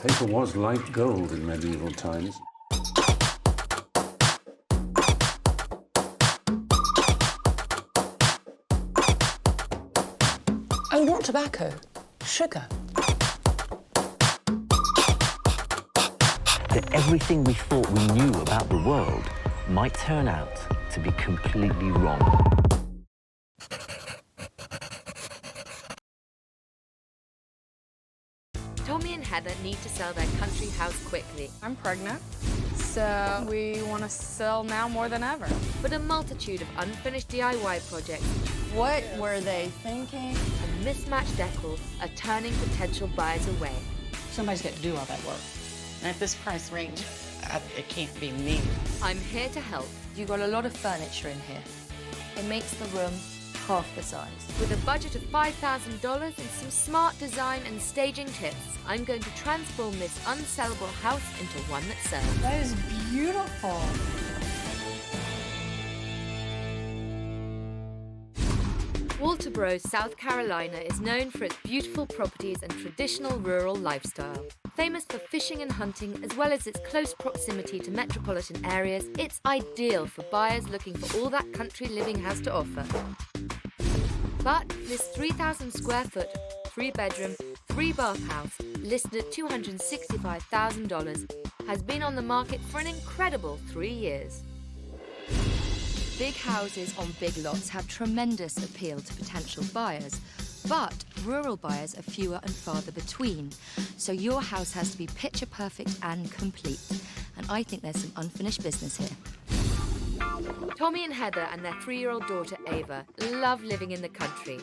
Paper was like gold in medieval times. Oh, not tobacco. Sugar. That everything we thought we knew about the world might turn out to be completely wrong. Tommy and Heather need to sell their country house quickly, I'm pregnant, so we want to sell now more than ever. but a multitude of unfinished DIY projects What were they thinking? and mismatched decor are turning potential buyers away. Somebody's got to do all that work. And at this price range, it can't be me. I'm here to help. You've got a lot of furniture in here. It makes the room half the size. With a budget of $5,000 and some smart design and staging tips, I'm going to transform this unsellable house into one that sells. That is beautiful. Walterboro, South Carolina is known for its beautiful properties and traditional rural lifestyle. Famous for fishing and hunting, as well as its close proximity to metropolitan areas, it's ideal for buyers looking for all that country living has to offer. But this 3,000 square foot, 3-bedroom, 3-bath house, listed at $265,000, has been on the market for an incredible 3 years. Big houses on big lots have tremendous appeal to potential buyers, but rural buyers are fewer and farther between. So your house has to be picture perfect and complete. And I think there's some unfinished business here. Tommy and Heather and their 3-year-old daughter Ava love living in the country,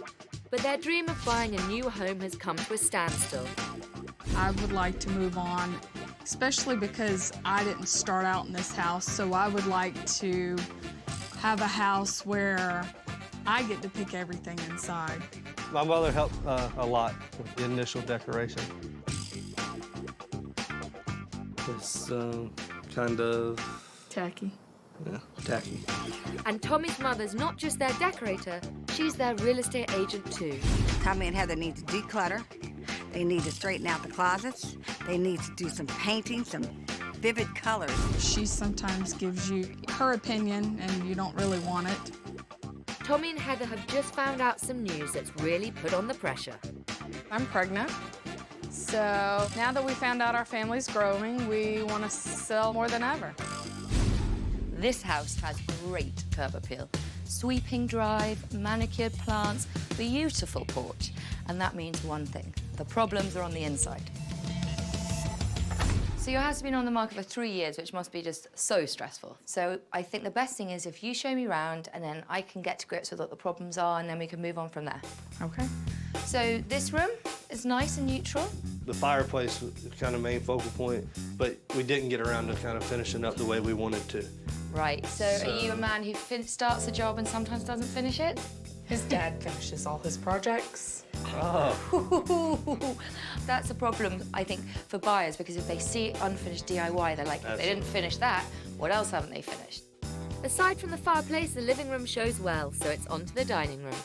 but their dream of buying a new home has come to a standstill. I would like to move on, especially because I didn't start out in this house, so I would like to have a house where I get to pick everything inside. My mother helped a lot with the initial decoration. It's kind of... Tacky. Yeah, tacky. And Tommy's mother's not just their decorator, she's their real estate agent too. Tommy and Heather need to declutter. They need to straighten out the closets. They need to do some painting, some vivid colors. She sometimes gives you her opinion and you don't really want it. Tommy and Heather have just found out some news that's really put on the pressure. I'm pregnant, so now that we found out our family's growing, we want to sell more than ever. This house has great curb appeal. Sweeping drive, manicured plants, beautiful porch. And that means one thing, the problems are on the inside. So your house has been on the market for 3 years, which must be just so stressful. So I think the best thing is if you show me around and then I can get to grips with what the problems are and then we can move on from there. Okay. So this room is nice and neutral. The fireplace was kind of main focal point, but we didn't get around to kind of finishing up the way we wanted to. Right, so are you a man who starts a job and sometimes doesn't finish it? His dad finishes all his projects. Oh. That's a problem, I think, for buyers, because if they see unfinished DIY, they're like, if they didn't finish that, what else haven't they finished? Aside from the fireplace, the living room shows well, so it's on to the dining room.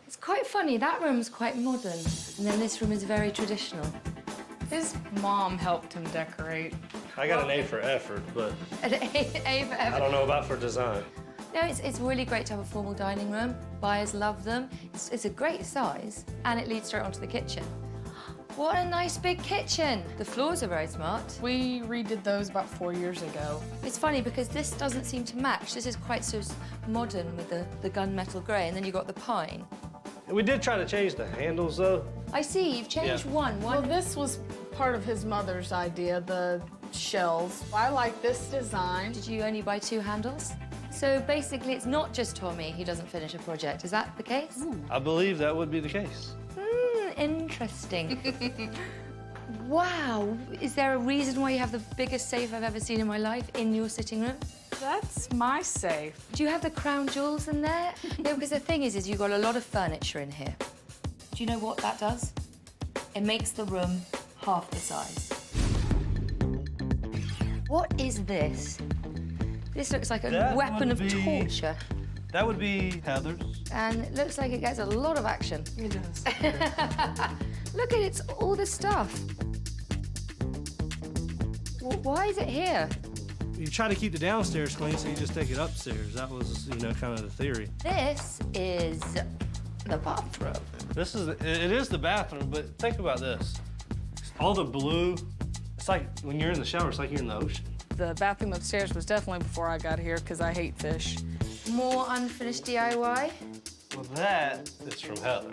It's quite funny, that room's quite modern, and then this room is very traditional. His mom helped him decorate. I got an A for effort, but I don't know about for design. No, it's really great to have a formal dining room. Buyers love them. It's a great size, and it leads straight onto the kitchen. What a nice big kitchen. The floors are very smart. We redid those about 4 years ago. It's funny because this doesn't seem to match. This is quite so modern with the gunmetal grey, and then you've got the pine. We did try to change the handles, though. I see, you've changed one. Well, this was part of his mother's idea, the shells. I like this design. Did you only buy 2 handles? So basically, it's not just Tommy who doesn't finish a project. Is that the case? I believe that would be the case. Interesting. Wow. Is there a reason why you have the biggest safe I've ever seen in my life in your sitting room? That's my safe. Do you have the crown jewels in there? No, because the thing is you've got a lot of furniture in here. Do you know what that does? It makes the room half the size. What is this? This looks like a weapon of torture. That would be Heather's. And it looks like it gets a lot of action. It does. Look at it, all the stuff. Why is it here? You try to keep the downstairs clean, so you just take it upstairs. That was, you know, kind of the theory. This is the bathroom. It is the bathroom, but think about this. All the blue, it's like when you're in the shower, it's like you're in the ocean. The bathroom upstairs was definitely before I got here because I hate fish. More unfinished DIY. Well, that is from Heather.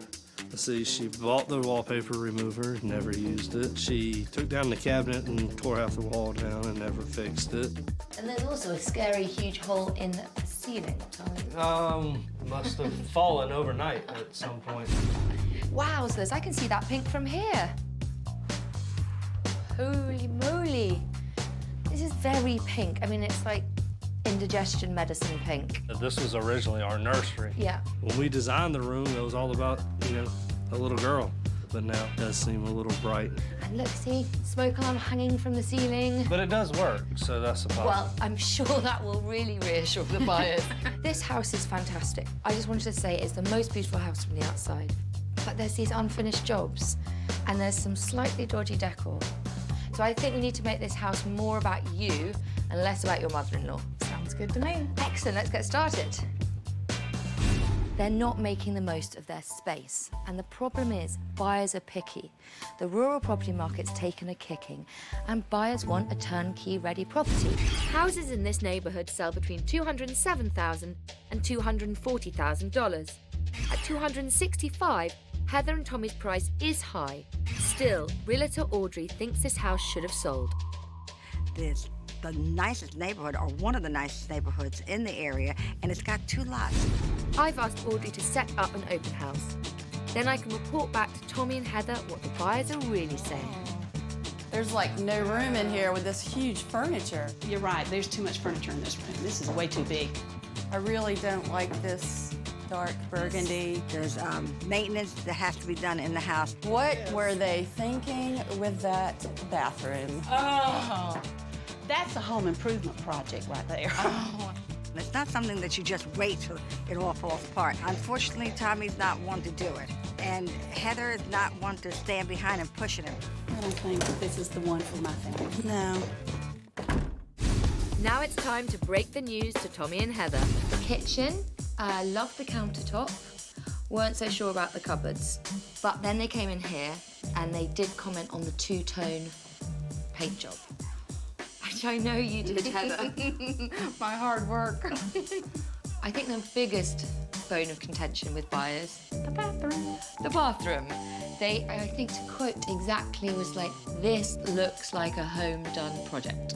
Let's see, she bought the wallpaper remover, never used it. She took down the cabinet and tore half the wall down and never fixed it. And there's also a scary huge hole in the ceiling. Must have fallen overnight at some point. Wowzers, I can see that pink from here. Holy moly. This is very pink. I mean, it's like indigestion medicine pink. This was originally our nursery. Yeah. When we designed the room, it was all about, you know, a little girl. But now it does seem a little bright. And look, see, smoke alarm hanging from the ceiling. But it does work, so that's a positive. Well, I'm sure that will really reassure the buyers. This house is fantastic. I just wanted to say it's the most beautiful house from the outside. But there's these unfinished jobs, and there's some slightly dodgy decor. So I think we need to make this house more about you and less about your mother-in-law. Sounds good to me. Excellent, let's get started. They're not making the most of their space. And the problem is, buyers are picky. The rural property market's taken a kicking, and buyers want a turnkey-ready property. Houses in this neighborhood sell between $207,000 and $240,000. At $265,000, Heather and Tommy's price is high. Still, realtor Audrey thinks this house should have sold. This the nicest neighborhood, or one of the nicest neighborhoods in the area, and it's got 2 lots. I've asked Audrey to set up an open house. Then I can report back to Tommy and Heather what the buyers are really saying. There's like no room in here with this huge furniture. You're right, there's too much furniture in this room. This is way too big. I really don't like this dark burgundy. There's maintenance that has to be done in the house. What were they thinking with that bathroom? Oh, that's a home improvement project right there. Oh. It's not something that you just wait till it all falls apart. Unfortunately, Tommy's not one to do it. And Heather is not one to stand behind and pushing him. I don't think this is the one for my family. No. Now it's time to break the news to Tommy and Heather. The kitchen, loved the countertop, weren't so sure about the cupboards. But then they came in here and they did comment on the 2-tone paint job. Which I know you did, Heather. My hard work. I think the biggest bone of contention with buyers, the bathroom. The bathroom. They, I think to quote exactly, was like, this looks like a home-done project.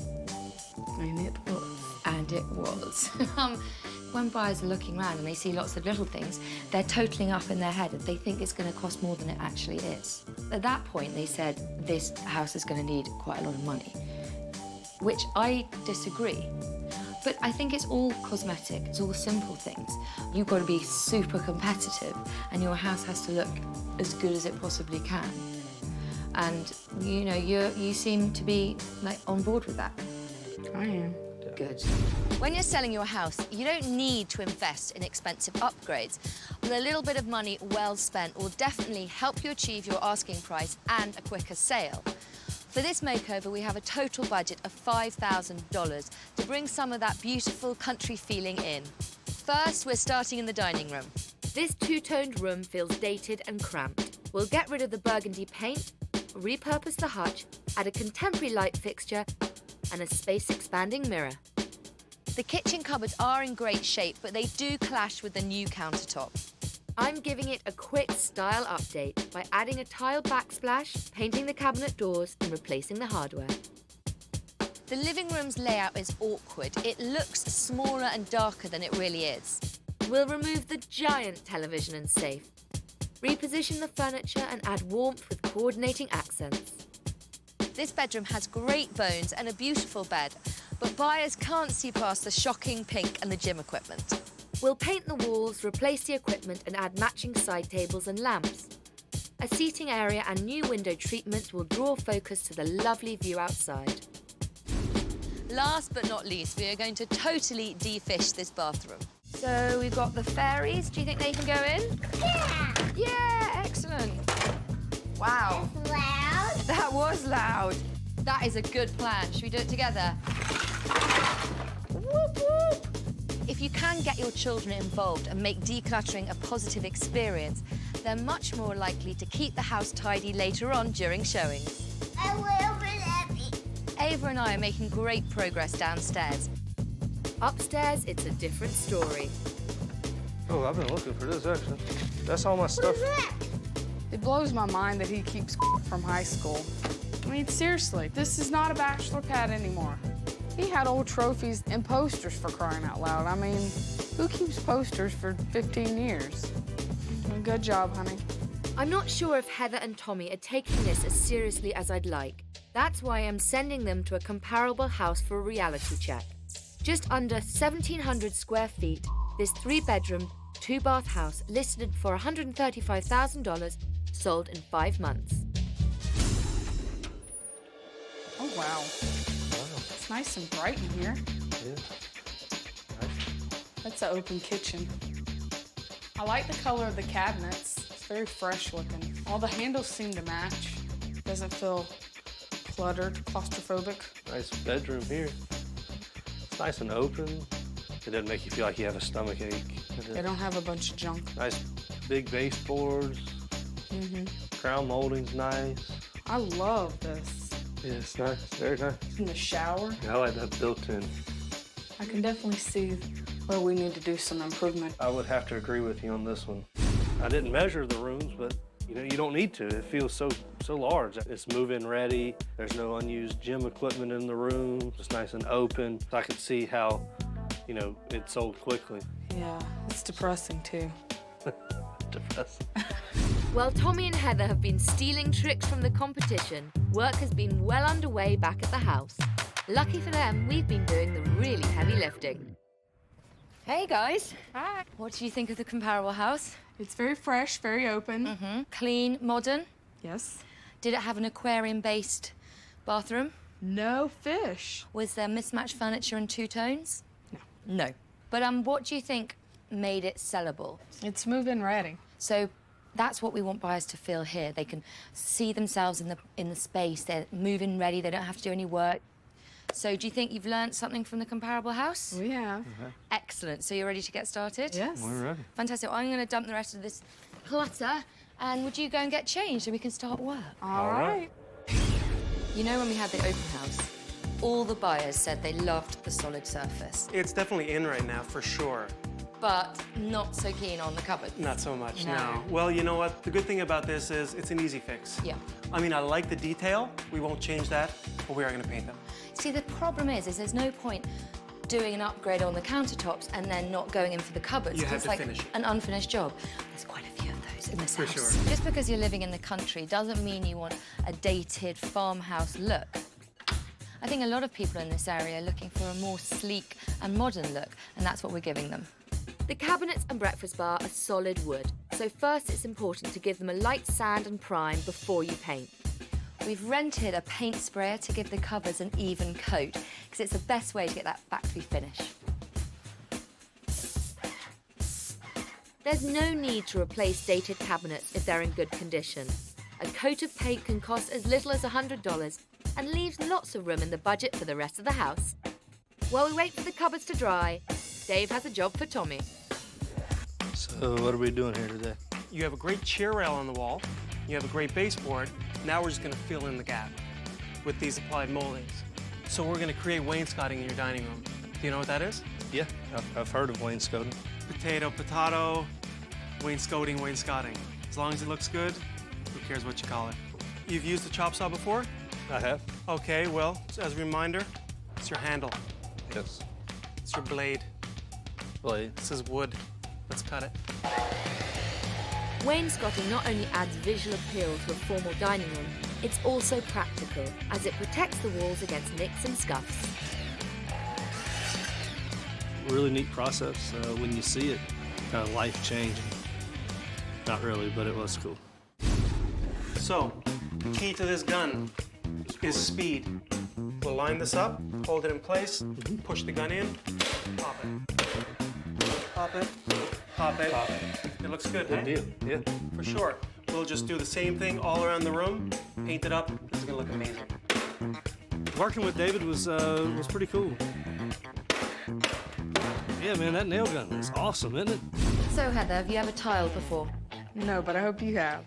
And it was. And it was. When buyers are looking around and they see lots of little things, they're totaling up in their head and they think it's going to cost more than it actually is. At that point, they said, this house is going to need quite a lot of money, which I disagree. But I think it's all cosmetic, it's all simple things. You've got to be super competitive and your house has to look as good as it possibly can. And, you know, you seem to be, like, on board with that. I am. Good. When you're selling your house, you don't need to invest in expensive upgrades. But a little bit of money well spent will definitely help you achieve your asking price and a quicker sale. For this makeover, we have a total budget of $5,000 to bring some of that beautiful country feeling in. First, we're starting in the dining room. This 2-toned room feels dated and cramped. We'll get rid of the burgundy paint, repurpose the hutch, add a contemporary light fixture, and a space-expanding mirror. The kitchen cupboards are in great shape, but they do clash with the new countertop. I'm giving it a quick style update by adding a tile backsplash, painting the cabinet doors, and replacing the hardware. The living room's layout is awkward. It looks smaller and darker than it really is. We'll remove the giant television and safe, reposition the furniture, and add warmth with coordinating accents. This bedroom has great bones and a beautiful bed, but buyers can't see past the shocking pink and the gym equipment. We'll paint the walls, replace the equipment, and add matching side tables and lamps. A seating area and new window treatments will draw focus to the lovely view outside. Last but not least, we are going to totally de-fish this bathroom. So we've got the fairies. Do you think they can go in? Yeah. Yeah, excellent. Wow. That's loud. That was loud. That is a good plan. Should we do it together? Whoop, whoop. If you can get your children involved and make decluttering a positive experience, they're much more likely to keep the house tidy later on during showings. I will be happy. Ava and I are making great progress downstairs. Upstairs, it's a different story. Oh, I've been looking for this, actually. That's all my stuff. It blows my mind that he keeps from high school. I mean, seriously, this is not a bachelor pad anymore. He had old trophies and posters, for crying out loud. I mean, who keeps posters for 15 years? Well, good job, honey. I'm not sure if Heather and Tommy are taking this as seriously as I'd like. That's why I'm sending them to a comparable house for a reality check. Just under 1,700 square feet, this 3-bedroom, 2-bath house listed for $135,000, sold in 5 months. Oh, wow. It's nice and bright in here. Yeah. That's an open kitchen. I like the color of the cabinets. It's very fresh looking. All the handles seem to match. Doesn't feel cluttered, claustrophobic. Nice bedroom here. It's nice and open. It doesn't make you feel like you have a stomach ache. They don't have a bunch of junk. Nice big baseboards. Crown molding's nice. I love this. Yeah, it's nice. Very nice. In the shower, I like that built-in. I can definitely see where we need to do some improvement. I would have to agree with you on this one. I didn't measure the rooms, but you know, you don't need to. It feels so large. It's move-in ready. There's no unused gym equipment in the room. It's nice and open. I could see how, you know, it sold quickly. Yeah, it's depressing too. Depressing. While Tommy and Heather have been stealing tricks from the competition, work has been well underway back at the house. Lucky for them, we've been doing the really heavy lifting. Hey, guys. Hi. What do you think of the comparable house? It's very fresh, very open. Clean, modern? Yes. Did it have an aquarium-based bathroom? No fish. Was there mismatched furniture in 2 tones? No. No. But what do you think made it sellable? It's move-in ready. So that's what we want buyers to feel here. They can see themselves in the space. They're move-in ready. They don't have to do any work. So do you think you've learned something from the comparable house? We have. Excellent. So you're ready to get started? Yes. We're ready. Fantastic. I'm going to dump the rest of this clutter, and would you go and get changed so we can start work? All right. You know, when we had the open house, all the buyers said they loved the solid surface, It's definitely in right now, for sure. but not so keen on the cupboards. Not so much, No. no. Well, you know what? The good thing about this is it's an easy fix. Yeah. I mean, I like the detail. We won't change that, but we are going to paint them. See, the problem is there's no point doing an upgrade on the countertops and then not going in for the cupboards. You have It's to like finish it. an unfinished job. There's quite a few of those in this For house. sure. Just because you're living in the country doesn't mean you want a dated farmhouse look. I think a lot of people in this area are looking for a more sleek and modern look, and that's what we're giving them. The cabinets and breakfast bar are solid wood, so first it's important to give them a light sand and prime before you paint. We've rented a paint sprayer to give the covers an even coat, because it's the best way to get that factory finish. There's no need to replace dated cabinets if they're in good condition. A coat of paint can cost as little as $100 and leaves lots of room in the budget for the rest of the house. While we wait for the cupboards to dry, Dave has a job for Tommy. So what are we doing here today? You have a great chair rail on the wall. You have a great baseboard. Now we're just going to fill in the gap with these applied moldings. So we're going to create wainscoting in your dining room. Do you know what that is? Yeah, I've heard of wainscoting. Potato, wainscoting. As long as it looks good, who cares what you call it? You've used the chop saw before? I have. Okay, well, as a reminder, it's your handle. Yes. It's your blade. Blade. This is wood. Let's cut it. Wainscoting not only adds visual appeal to a formal dining room, it's also practical, as it protects the walls against nicks and scuffs. Really neat process. When you see it, kind of life-changing. Not really, but it was cool. So, key to this gun is speed. We'll line this up, hold it in place, push the gun in, pop it. Up, pop it, pop it. It looks good, Good hey? deal. Yeah. For sure. We'll just do the same thing all around the room, paint it up. This is gonna look amazing. Working with David was pretty cool. Yeah, man, that nail gun is awesome, isn't it? So, Heather, have you ever tiled before? No, but I hope you have.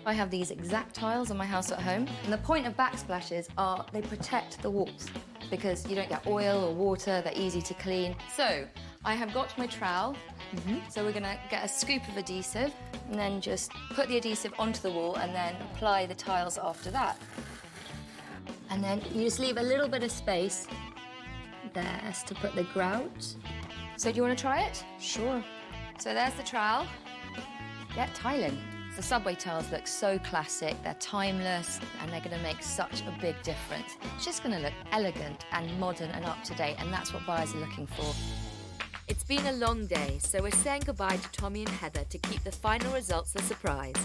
I have these exact tiles on my house at home, and the point of backsplashes are they protect the walls because you don't get oil or water, they're easy to clean. So, I have got my trowel, so we're gonna get a scoop of adhesive and then just put the adhesive onto the wall and then apply the tiles after that. And then you just leave a little bit of space there to put the grout. So do you want to try it? Sure. So there's the trowel. Get tiling. The subway tiles look so classic, they're timeless, and they're gonna make such a big difference. It's just gonna look elegant and modern and up to date, and that's what buyers are looking for. It's been a long day, so we're saying goodbye to Tommy and Heather to keep the final results a surprise.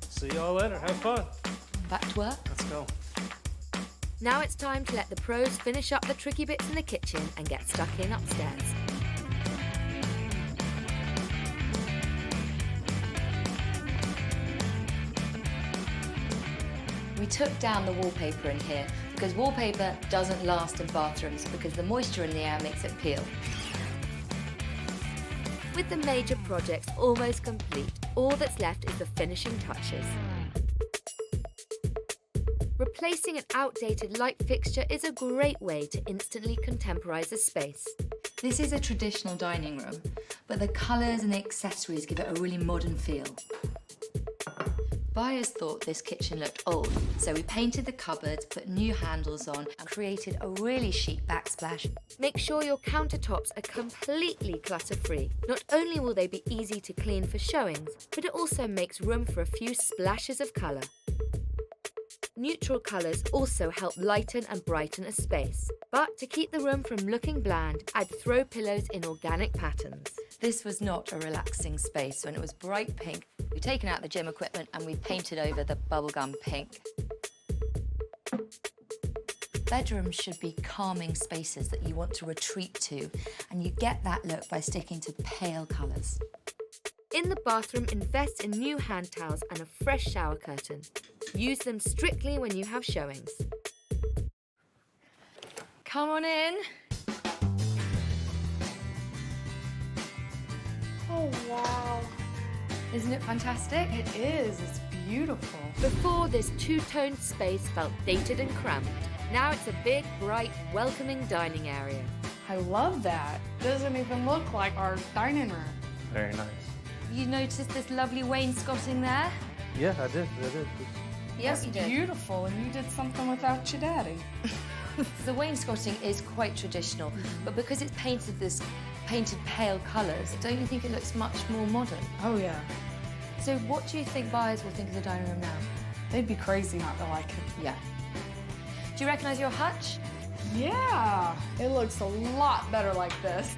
See y'all later. Have fun. Back to work. Let's go. Now it's time to let the pros finish up the tricky bits in the kitchen and get stuck in upstairs. We took down the wallpaper in here because wallpaper doesn't last in bathrooms because the moisture in the air makes it peel. With the major projects almost complete, all that's left is the finishing touches. Replacing an outdated light fixture is a great way to instantly contemporize a space. This is a traditional dining room, but the colours and the accessories give it a really modern feel. Buyers thought this kitchen looked old, so we painted the cupboards, put new handles on, and created a really chic backsplash. Make sure your countertops are completely clutter-free. Not only will they be easy to clean for showings, but it also makes room for a few splashes of colour. Neutral colours also help lighten and brighten a space. But to keep the room from looking bland, I'd throw pillows in organic patterns. This was not a relaxing space when it was bright pink. We've taken out the gym equipment and we've painted over the bubblegum pink. Bedrooms should be calming spaces that you want to retreat to, and you get that look by sticking to pale colours. In the bathroom, invest in new hand towels and a fresh shower curtain. Use them strictly when you have showings. Come on in. Oh, wow. Isn't it fantastic? It is. It's beautiful. Before, this two-toned space felt dated and cramped. Now it's a big, bright, welcoming dining area. I love that. Doesn't even look like our dining room. Very nice. You noticed this lovely wainscoting there? Yeah, I did. Yes, you did. Beautiful, and you did something without your daddy. The wainscoting is quite traditional, but because it's painted pale colours, don't you think it looks much more modern? Oh, yeah. So what do you think buyers will think of the dining room now? They'd be crazy not to like it. Yeah. Do you recognise your hutch? Yeah, it looks a lot better like this.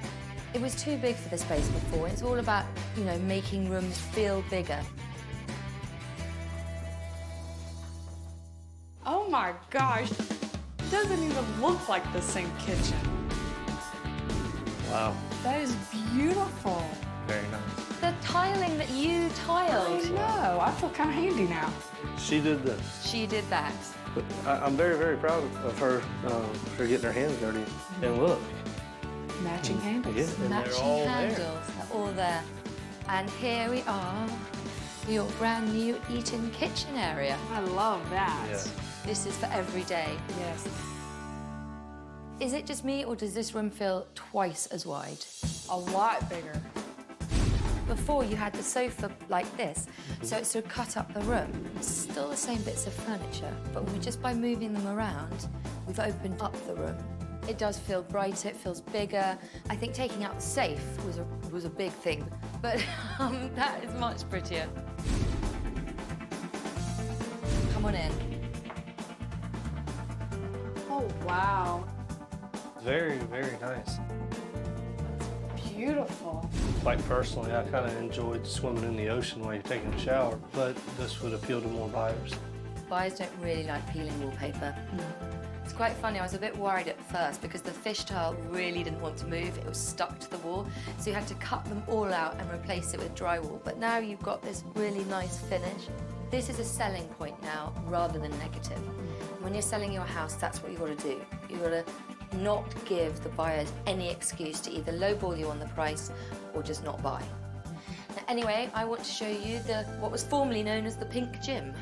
It was too big for the space before. It's all about, you know, making rooms feel bigger. Oh my gosh, it doesn't even look like the same kitchen. Wow. That is beautiful. Very nice. The tiling that you tiled. I know, I feel kind of handy now. She did this. She did that. But I'm very, very proud of her for getting her hands dirty. And look. Matching handles. Yeah, and Matching they're all handles. there. They're all there. And here we are, your brand new eat-in kitchen area. I love that. Yeah. This is for every day. Yes. Is it just me, or does this room feel twice as wide? A lot bigger. Before, you had the sofa like this, so it sort of cut up the room. It's still the same bits of furniture, but just by moving them around, we've opened up the room. It does feel brighter, it feels bigger. I think taking out the safe was a big thing, but that is much prettier. Come on in. Oh, wow. Very, very nice. Beautiful. Like personally, I kind of enjoyed swimming in the ocean while you're taking a shower, but this would appeal to more buyers. Buyers don't really like peeling wallpaper. It's quite funny. I was a bit worried at first because the fish tile really didn't want to move. It was stuck to the wall. So you had to cut them all out and replace it with drywall. But now you've got this really nice finish. This is a selling point now rather than negative. When you're selling your house, that's what you've got to do. You've got to not give the buyers any excuse to either lowball you on the price or just not buy. Now, anyway, I want to show you what was formerly known as the pink gym.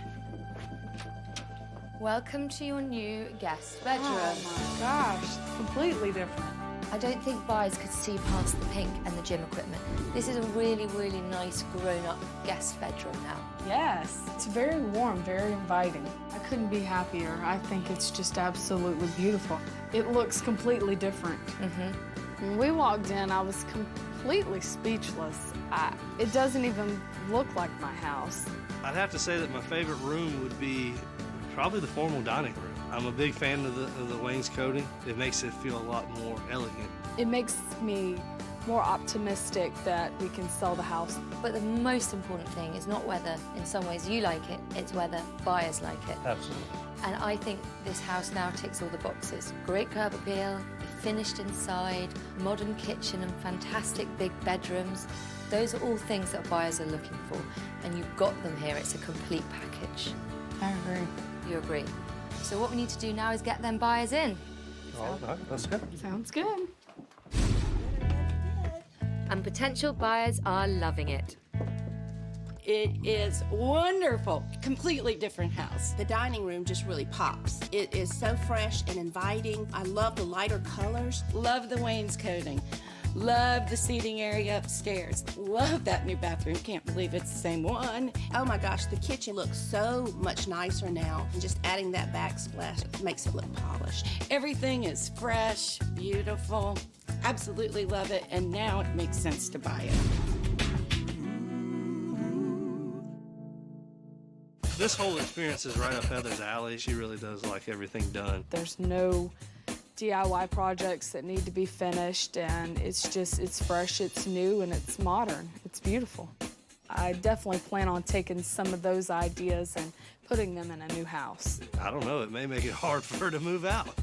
Welcome to your new guest bedroom. Oh my gosh, completely different. I don't think buyers could see past the pink and the gym equipment. This is a really, really nice grown-up guest bedroom now. Yes, it's very warm, very inviting. I couldn't be happier. I think it's just absolutely beautiful. It looks completely different. When we walked in, I was completely speechless. It doesn't even look like my house. I'd have to say that my favorite room would be probably the formal dining room. I'm a big fan of the wainscoting. It makes it feel a lot more elegant. It makes me more optimistic that we can sell the house. But the most important thing is not whether, in some ways, you like it, it's whether buyers like it. Absolutely. And I think this house now ticks all the boxes. Great curb appeal, finished inside, modern kitchen and fantastic big bedrooms. Those are all things that buyers are looking for, and you've got them here. It's a complete package. I agree. You agree. So what we need to do now is get them buyers in. All right, that's good. Sounds good. And potential buyers are loving it. It is wonderful. Completely different house. The dining room just really pops. It is so fresh and inviting. I love the lighter colors. Love the wainscoting. Love the seating area upstairs. Love that new bathroom. Can't believe it's the same one. Oh my gosh, the kitchen looks so much nicer now. And just adding that backsplash makes it look polished. Everything is fresh, beautiful. Absolutely love it. And now it makes sense to buy it. This whole experience is right up Heather's alley. She really does like everything done. There's no DIY projects that need to be finished, and it's fresh, it's new, and it's modern. It's beautiful. I definitely plan on taking some of those ideas and putting them in a new house. I don't know, it may make it hard for her to move out.